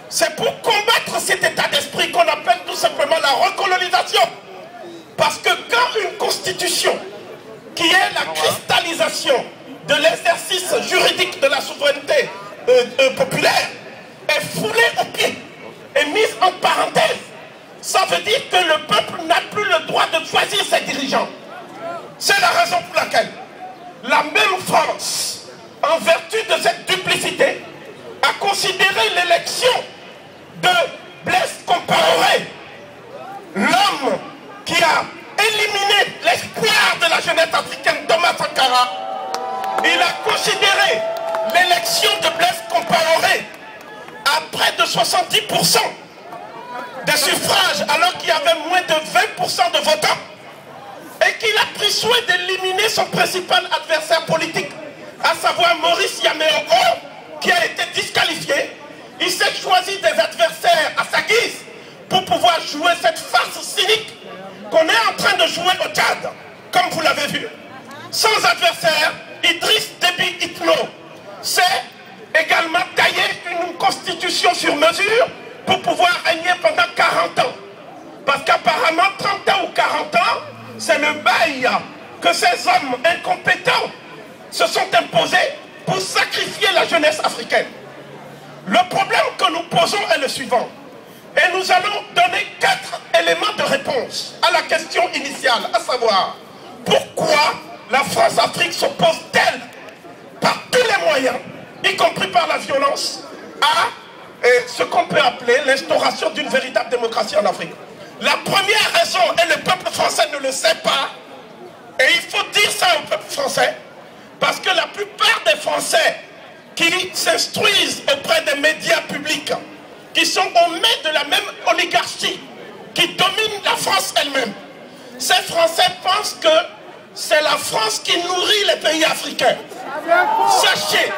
C'est pour combattre cet état d'esprit qu'on appelle tout simplement la recolonisation. Parce que quand une constitution, qui est la cristallisation de l'exercice juridique de la souveraineté populaire, est foulée au pied, est mise en parenthèse, ça veut dire que le peuple n'a plus le droit de choisir ses dirigeants. C'est la raison pour laquelle la même France, en vertu de cette duplicité, a considéré l'élection de Blaise Compaoré, l'homme qui a éliminé l'espoir de la jeunesse africaine, Thomas Sankara. Il a considéré l'élection de Blaise Compaoré à près de 70% des suffrages, alors qu'il y avait moins de 20% de votants, et qu'il a pris soin d'éliminer son principal adversaire politique, à savoir Maurice Yaméoko, qui a été disqualifié. Il s'est choisi des adversaires à sa guise pour pouvoir jouer cette farce cynique qu'on est en train de jouer au Tchad, comme vous l'avez vu. Sans adversaire, Idriss Déby Itno s'est également taillé une constitution sur mesure pour pouvoir régner pendant 40 ans. Parce qu'apparemment, 30 ans ou 40 ans, c'est le bail que ces hommes incompétents se sont imposés pour sacrifier la jeunesse africaine. Le problème que nous posons est le suivant. Et nous allons donner 4 éléments de réponse à la question initiale, à savoir pourquoi la France-Afrique s'oppose-t-elle par tous les moyens, y compris par la violence, à ce qu'on peut appeler l'instauration d'une véritable démocratie en Afrique. La première raison, et le peuple français ne le sait pas, et il faut dire ça au peuple français, parce que la plupart des Français qui s'instruisent auprès des médias publics, qui sont au mai de la même oligarchie, qui domine la France elle-même, ces Français pensent que c'est la France qui nourrit les pays africains. Sachez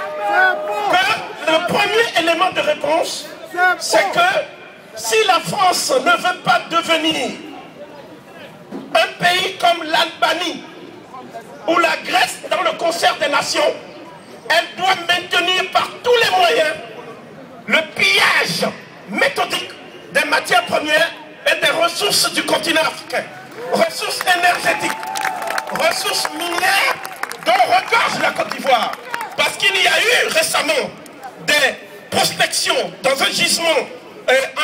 que le premier élément de réponse, c'est que si la France ne veut pas devenir un pays comme l'Albanie ou la Grèce dans le concert des nations, elle doit maintenir par tous les moyens le pillage méthodique des matières premières et des ressources du continent africain. Ressources énergétiques, ressources minières dont regorge la Côte d'Ivoire. Parce qu'il y a eu récemment des prospections dans un gisement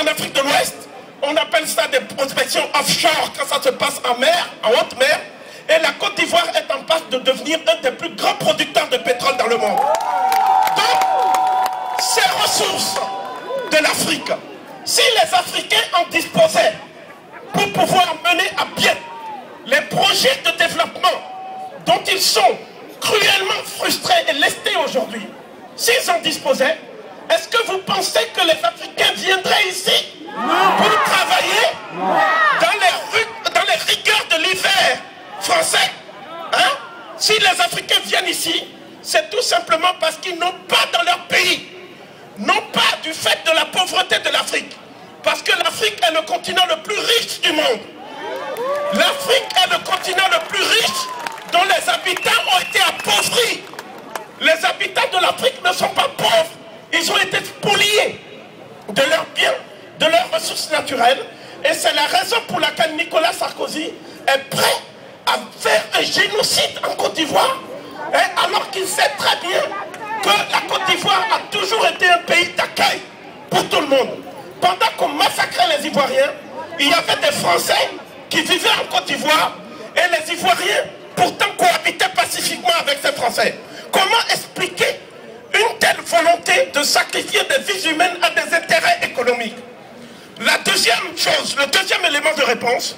en Afrique de l'Ouest. On appelle ça des prospections offshore quand ça se passe en mer, en haute mer. Et la Côte d'Ivoire est en passe de devenir un des plus grands producteurs de pétrole dans le monde. Donc, ces ressources de l'Afrique, si les Africains en disposaient pour pouvoir mener à bien les projets de développement dont ils sont cruellement frustrés et lestés aujourd'hui, s'ils en disposaient, est-ce que vous pensez que les Africains viendraient ici pour travailler dans les rigueurs de l'hiver français, hein? Si les Africains viennent ici, c'est tout simplement parce qu'ils n'ont pas dans leur pays, non pas du fait de la pauvreté de l'Afrique, parce que l'Afrique est le continent le plus riche du monde. L'Afrique est le continent le plus riche dont les habitants ont été appauvris. Les habitants de l'Afrique ne sont pas pauvres, ils ont été spoliés de leurs biens, de leurs ressources naturelles, et c'est la raison pour laquelle Nicolas Sarkozy est prêt à faire un génocide en Côte d'Ivoire, alors qu'il sait très bien que la Côte d'Ivoire a toujours été un pays d'accueil pour tout le monde. Pendant qu'on massacrait les Ivoiriens, il y avait des Français qui vivaient en Côte d'Ivoire et les Ivoiriens pourtant cohabitaient pacifiquement avec ces Français. Comment expliquer une telle volonté de sacrifier des vies humaines à des intérêts économiques? La deuxième chose, le deuxième élément de réponse,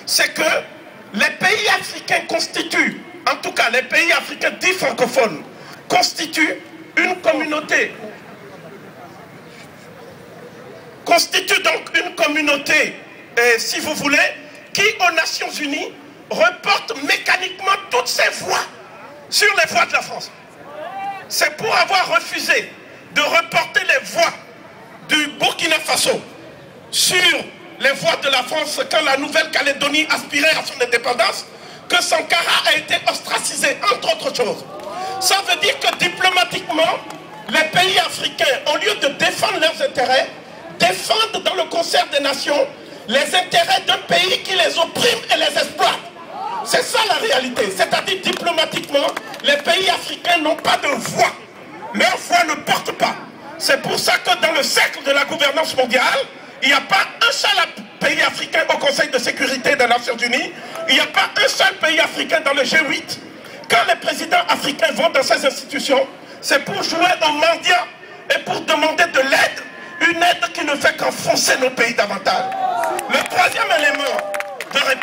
c'est que les pays africains constituent, en tout cas les pays africains dits francophones, constituent une communauté. Constituent donc une communauté, si vous voulez, qui aux Nations Unies reporte mécaniquement toutes ses voix sur les voix de la France. C'est pour avoir refusé de reporter les voix du Burkina Faso sur les voix de la France quand la Nouvelle-Calédonie aspirait à son indépendance, que Sankara a été ostracisé, entre autres choses. Ça veut dire que diplomatiquement, les pays africains, au lieu de défendre leurs intérêts, Nations les intérêts d'un pays qui les opprime et les exploite. C'est ça la réalité. C'est-à-dire diplomatiquement, les pays africains n'ont pas de voix. Leur voix ne porte pas. C'est pour ça que dans le cercle de la gouvernance mondiale, il n'y a pas un seul pays africain au Conseil de sécurité des Nations Unies. Il n'y a pas un seul pays africain dans le G8. Quand les présidents africains vont dans ces institutions, c'est pour jouer au mendiant et pour demander de l'aide, une aide qui ne fait qu'enfoncer nos pays davantage. Le troisième élément de réponse.